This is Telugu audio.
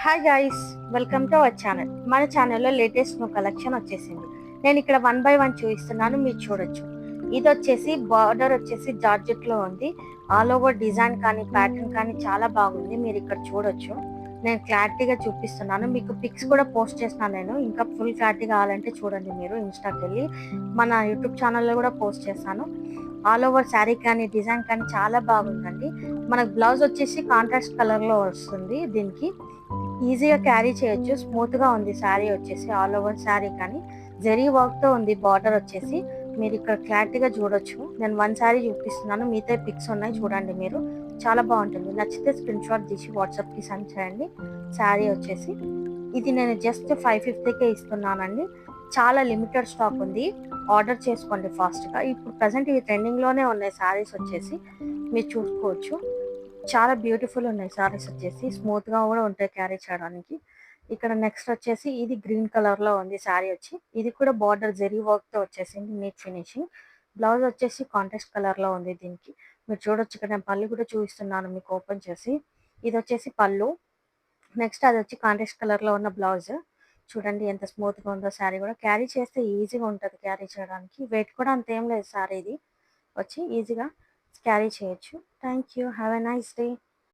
Hi guys, welcome to our channel. మన ఛానల్లో లేటెస్ట్ న్యూ కలెక్షన్ వచ్చేసింది. నేను ఇక్కడ 1 బై 1 చూపిస్తున్నాను, మీరు చూడొచ్చు. ఇది వచ్చేసి బార్డర్ వచ్చేసి జార్జెట్ లో ఉంది. ఆల్ ఓవర్ డిజైన్ కానీ ప్యాటర్న్ కానీ చాలా బాగుంది. మీరు ఇక్కడ చూడొచ్చు. నేను క్లారిటీగా చూపిస్తున్నాను, మీకు పిక్స్ కూడా పోస్ట్ చేస్తున్నాను. నేను ఇంకా ఫుల్ క్లారిటీ కావాలంటే చూడండి, మీరు ఇన్స్టాకి వెళ్ళి మన యూట్యూబ్ ఛానల్లో కూడా పోస్ట్ చేస్తాను. ఆల్ ఓవర్ శారీ కానీ డిజైన్ కానీ చాలా బాగుందండి. మనకు బ్లౌజ్ వచ్చేసి కాంట్రాస్ట్ కలర్ లో వస్తుంది. దీనికి ఈజీగా క్యారీ చేయొచ్చు. స్మూత్ గా ఉంది శారీ వచ్చేసి, ఆల్ ఓవర్ శారీ కానీ జరీ వర్క్ తో ఉంది. బార్డర్ వచ్చేసి మీరు ఇక్కడ క్లారిటీగా చూడొచ్చు. నేను వన్ శారీ చూపిస్తున్నాను, మిగతా పిక్స్ ఉన్నాయి చూడండి. మీరు చాలా బాగుంటుంది. నచ్చితే స్క్రీన్ షాట్ తీసి వాట్సాప్ కి సెండ్ చేయండి. శారీ వచ్చేసి ఇది నేను జస్ట్ 550కే ఇస్తున్నానండి. చాలా లిమిటెడ్ స్టాక్ ఉంది, ఆర్డర్ చేసుకోండి ఫాస్ట్ గా. ఇప్పుడు ప్రజెంట్ ఇవి ట్రెండింగ్ లోనే ఉన్నాయి శారీస్ వచ్చేసి, మీరు చూసుకోవచ్చు. చాలా బ్యూటిఫుల్ ఉన్నాయి సారీస్ వచ్చేసి, స్మూత్ గా కూడా ఉంటాయి క్యారీ చేయడానికి. ఇక్కడ నెక్స్ట్ వచ్చేసి ఇది గ్రీన్ కలర్ లో ఉంది శారీ వచ్చి, ఇది కూడా బార్డర్ జెరీ వర్క్ తో వచ్చేసింది, నీట్ ఫినిషింగ్. బ్లౌజ్ వచ్చేసి కాంట్రాస్ట్ కలర్ లో ఉంది దీనికి. మీరు చూడొచ్చు, ఇక్కడ నేను పళ్ళు కూడా చూపిస్తున్నాను మీకు ఓపెన్ చేసి. ఇది వచ్చేసి పళ్ళు. నెక్స్ట్ అది వచ్చి కాంట్రాస్ట్ కలర్ లో ఉన్న బ్లౌజ్. చూడండి ఎంత స్మూత్ గా ఉందో శారీ కూడా. క్యారీ చేస్తే ఈజీగా ఉంటుంది క్యారీ చేయడానికి. వెయిట్ కూడా అంతేం లేదు శారీ ఇది వచ్చి, ఈజీగా క్యారీ చేయొచ్చు. Thank you, have a nice day.